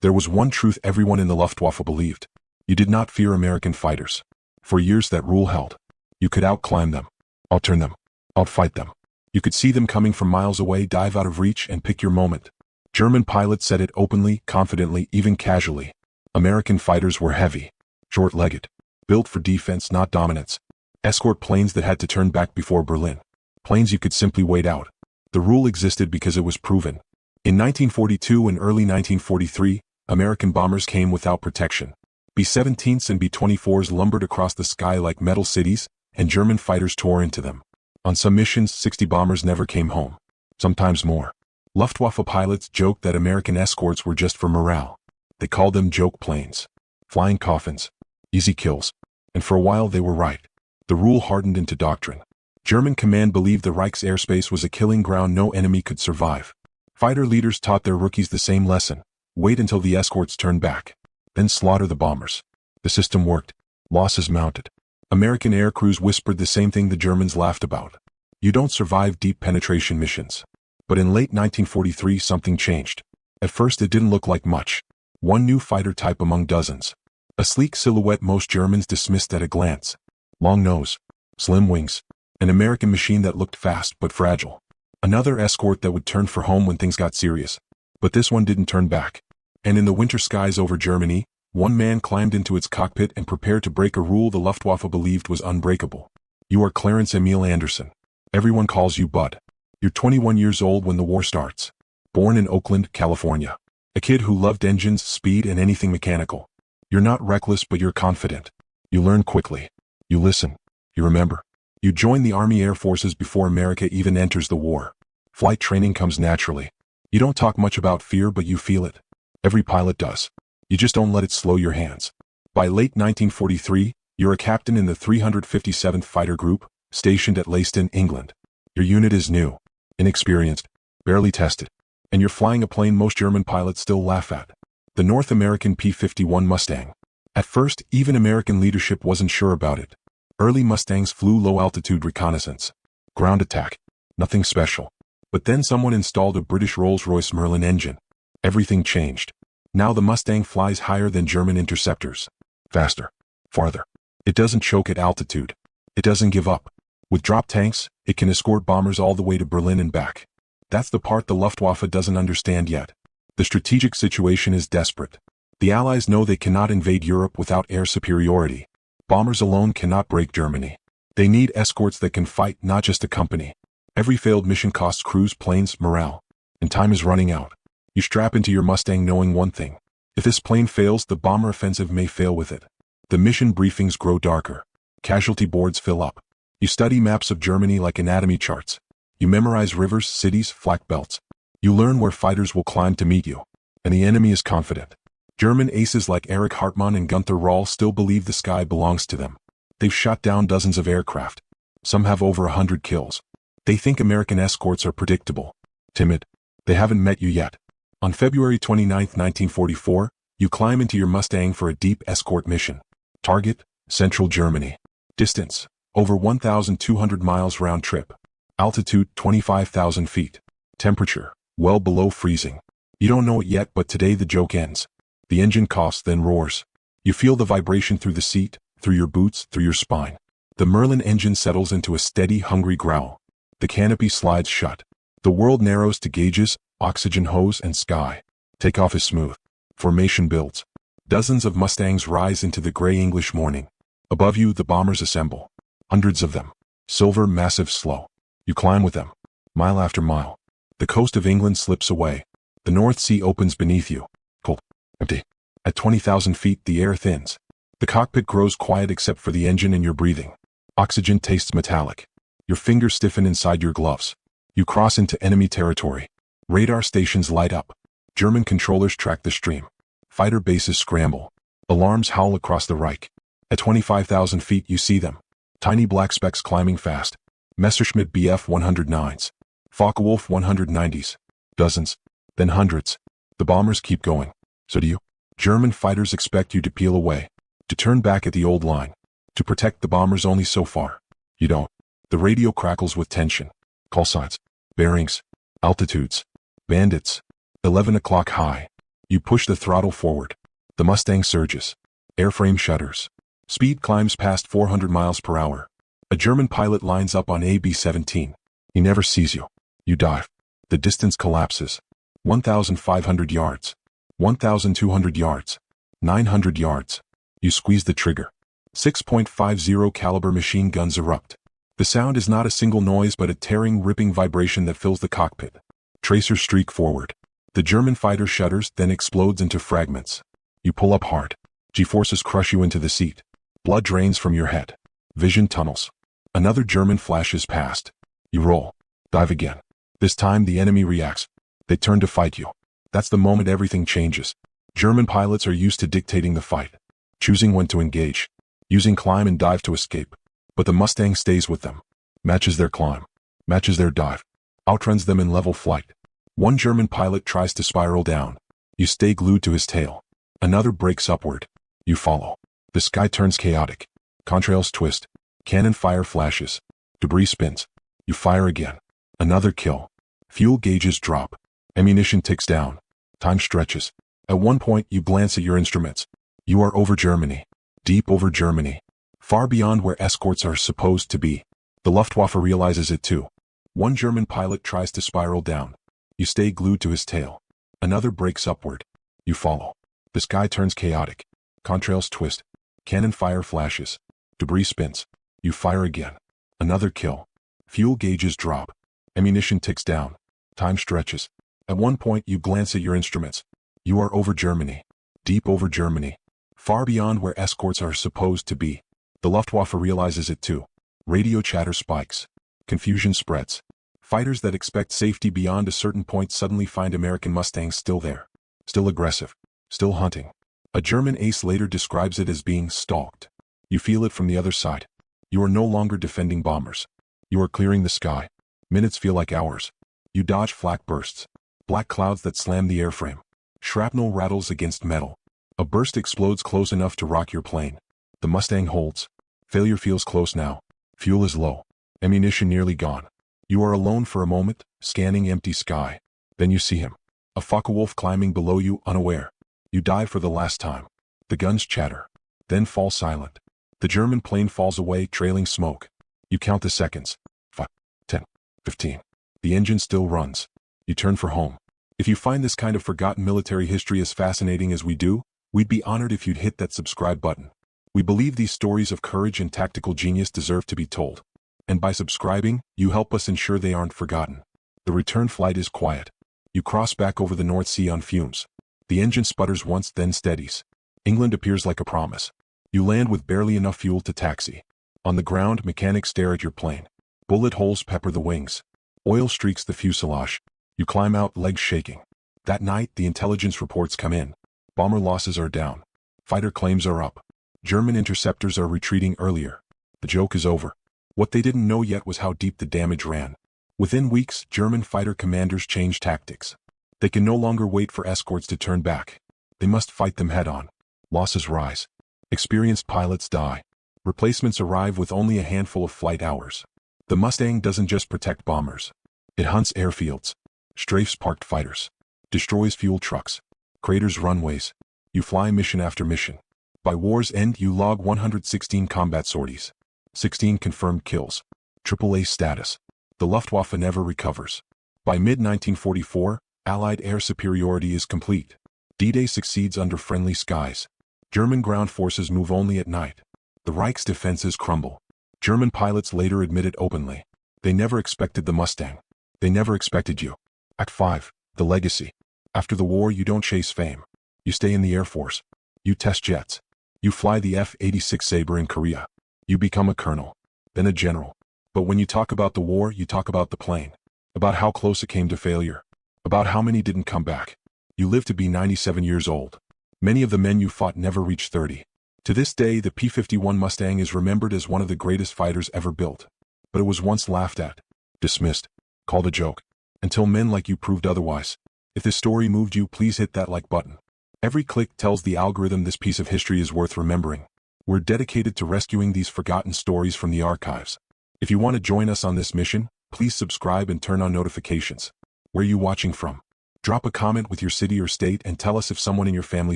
There was one truth everyone in the Luftwaffe believed. You did not fear American fighters. For years that rule held. You could outclimb them, outturn them, outfight them. You could see them coming from miles away, dive out of reach, and pick your moment. German pilots said it openly, confidently, even casually. American fighters were heavy, short-legged, built for defense, not dominance. Escort planes that had to turn back before Berlin. Planes you could simply wait out. The rule existed because it was proven. In 1942 and early 1943, American bombers came without protection. B-17s and B-24s lumbered across the sky like metal cities, and German fighters tore into them. On some missions, 60 bombers never came home. Sometimes more. Luftwaffe pilots joked that American escorts were just for morale. They called them joke planes. Flying coffins. Easy kills. And for a while they were right. The rule hardened into doctrine. German command believed the Reich's airspace was a killing ground no enemy could survive. Fighter leaders taught their rookies the same lesson. Wait until the escorts turn back. Then slaughter the bombers. The system worked. Losses mounted. American air crews whispered the same thing the Germans laughed about. You don't survive deep penetration missions. But in late 1943 something changed. At first it didn't look like much. One new fighter type among dozens. A sleek silhouette most Germans dismissed at a glance. Long nose. Slim wings. An American machine that looked fast but fragile. Another escort that would turn for home when things got serious. But this one didn't turn back. And in the winter skies over Germany, one man climbed into its cockpit and prepared to break a rule the Luftwaffe believed was unbreakable. You are Clarence Emil Anderson. Everyone calls you Bud. You're 21 years old when the war starts. Born in Oakland, California. A kid who loved engines, speed, and anything mechanical. You're not reckless, but you're confident. You learn quickly. You listen. You remember. You join the Army Air Forces before America even enters the war. Flight training comes naturally. You don't talk much about fear, but you feel it. Every pilot does. You just don't let it slow your hands. By late 1943, you're a captain in the 357th Fighter Group, stationed at Leiston, England. Your unit is new, inexperienced, barely tested, and you're flying a plane most German pilots still laugh at. The North American P-51 Mustang. At first, even American leadership wasn't sure about it. Early Mustangs flew low-altitude reconnaissance. Ground attack. Nothing special. But then someone installed a British Rolls-Royce Merlin engine. Everything changed. Now the Mustang flies higher than German interceptors. Faster. Farther. It doesn't choke at altitude. It doesn't give up. With drop tanks, it can escort bombers all the way to Berlin and back. That's the part the Luftwaffe doesn't understand yet. The strategic situation is desperate. The Allies know they cannot invade Europe without air superiority. Bombers alone cannot break Germany. They need escorts that can fight, not just accompany. Every failed mission costs crews, planes, morale. And time is running out. You strap into your Mustang knowing one thing. If this plane fails, the bomber offensive may fail with it. The mission briefings grow darker. Casualty boards fill up. You study maps of Germany like anatomy charts. You memorize rivers, cities, flak belts. You learn where fighters will climb to meet you. And the enemy is confident. German aces like Erich Hartmann and Gunther Rahl still believe the sky belongs to them. They've shot down dozens of aircraft. Some have over 100 kills. They think American escorts are predictable. Timid. They haven't met you yet. On February 29, 1944, you climb into your Mustang for a deep escort mission. Target, Central Germany. Distance, over 1,200 miles round trip. Altitude, 25,000 feet. Temperature, well below freezing. You don't know it yet, but today the joke ends. The engine coughs, then roars. You feel the vibration through the seat, through your boots, through your spine. The Merlin engine settles into a steady, hungry growl. The canopy slides shut. The world narrows to gauges, oxygen hose, and sky. Takeoff is smooth. Formation builds. Dozens of Mustangs rise into the gray English morning. Above you, the bombers assemble. Hundreds of them. Silver, massive, slow. You climb with them. Mile after mile. The coast of England slips away. The North Sea opens beneath you. Cold. Empty. At 20,000 feet, the air thins. The cockpit grows quiet except for the engine and your breathing. Oxygen tastes metallic. Your fingers stiffen inside your gloves. You cross into enemy territory. Radar stations light up. German controllers track the stream. Fighter bases scramble. Alarms howl across the Reich. At 25,000 feet you see them. Tiny black specks climbing fast. Messerschmitt Bf-109s. Focke-Wulf 190s. Dozens. Then hundreds. The bombers keep going. So do you. German fighters expect you to peel away. To turn back at the old line. To protect the bombers only so far. You don't. The radio crackles with tension. Call signs. Bearings. Altitudes. Bandits. 11 o'clock high. You push the throttle forward. The Mustang surges. Airframe shudders. Speed climbs past 400 miles per hour. A German pilot lines up on AB-17. He never sees you. You dive. The distance collapses. 1,500 yards. 1,200 yards. 900 yards. You squeeze the trigger. 6.50 caliber machine guns erupt. The sound is not a single noise but a tearing, ripping vibration that fills the cockpit. Tracers streak forward. The German fighter shudders, then explodes into fragments. You pull up hard. G-forces crush you into the seat. Blood drains from your head. Vision tunnels. Another German flashes past. You roll. Dive again. This time the enemy reacts. They turn to fight you. That's the moment everything changes. German pilots are used to dictating the fight, choosing when to engage, using climb and dive to escape. But the Mustang stays with them, matches their climb, matches their dive, outruns them in level flight. One German pilot tries to spiral down. You stay glued to his tail. Another breaks upward. You follow. The sky turns chaotic. Contrails twist. Cannon fire flashes. Debris spins. You fire again. Another kill. Fuel gauges drop. Ammunition ticks down. Time stretches. At one point you glance at your instruments. You are over Germany. Deep over Germany. Far beyond where escorts are supposed to be. The Luftwaffe realizes it too. One German pilot tries to spiral down. You stay glued to his tail. Another breaks upward. You follow. The sky turns chaotic. Contrails twist. Cannon fire flashes. Debris spins. You fire again. Another kill. Fuel gauges drop. Ammunition ticks down. Time stretches. At one point you glance at your instruments. You are over Germany. Deep over Germany. Far beyond where escorts are supposed to be. The Luftwaffe realizes it too. Radio chatter spikes. Confusion spreads. Fighters that expect safety beyond a certain point suddenly find American Mustangs still there. Still aggressive. Still hunting. A German ace later describes it as being stalked. You feel it from the other side. You are no longer defending bombers. You are clearing the sky. Minutes feel like hours. You dodge flak bursts. Black clouds that slam the airframe. Shrapnel rattles against metal. A burst explodes close enough to rock your plane. The Mustang holds. Failure feels close now. Fuel is low. Ammunition nearly gone. You are alone for a moment, scanning empty sky. Then you see him. A Focke-Wulf climbing below you, unaware. You dive for the last time. The guns chatter. Then fall silent. The German plane falls away, trailing smoke. You count the seconds. 5, 10, 15. The engine still runs. You turn for home. If you find this kind of forgotten military history as fascinating as we do, we'd be honored if you'd hit that subscribe button. We believe these stories of courage and tactical genius deserve to be told. And by subscribing, you help us ensure they aren't forgotten. The return flight is quiet. You cross back over the North Sea on fumes. The engine sputters once, then steadies. England appears like a promise. You land with barely enough fuel to taxi. On the ground, mechanics stare at your plane. Bullet holes pepper the wings. Oil streaks the fuselage. You climb out, legs shaking. That night, the intelligence reports come in. Bomber losses are down. Fighter claims are up. German interceptors are retreating earlier. The joke is over. What they didn't know yet was how deep the damage ran. Within weeks, German fighter commanders change tactics. They can no longer wait for escorts to turn back. They must fight them head-on. Losses rise. Experienced pilots die. Replacements arrive with only a handful of flight hours. The Mustang doesn't just protect bombers. It hunts airfields. Strafes parked fighters. Destroys fuel trucks. Craters runways. You fly mission after mission. By war's end, you log 116 combat sorties. 16 confirmed kills. AAA status. The Luftwaffe never recovers. By mid-1944, Allied air superiority is complete. D-Day succeeds under friendly skies. German ground forces move only at night. The Reich's defenses crumble. German pilots later admitted openly. They never expected the Mustang. They never expected you. Act 5. The legacy. After the war, you don't chase fame. You stay in the Air Force. You test jets. You fly the F-86 Sabre in Korea. You become a colonel. Then a general. But when you talk about the war, you talk about the plane. About how close it came to failure. About how many didn't come back. You live to be 97 years old. Many of the men you fought never reached 30. To this day, the P-51 Mustang is remembered as one of the greatest fighters ever built. But it was once laughed at, dismissed, called a joke, until men like you proved otherwise. If this story moved you, please hit that like button. Every click tells the algorithm this piece of history is worth remembering. We're dedicated to rescuing these forgotten stories from the archives. If you want to join us on this mission, please subscribe and turn on notifications. Where are you watching from? Drop a comment with your city or state and tell us if someone in your family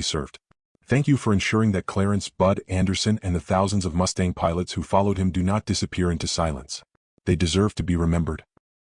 served. Thank you for ensuring that Clarence Bud Anderson and the thousands of Mustang pilots who followed him do not disappear into silence. They deserve to be remembered.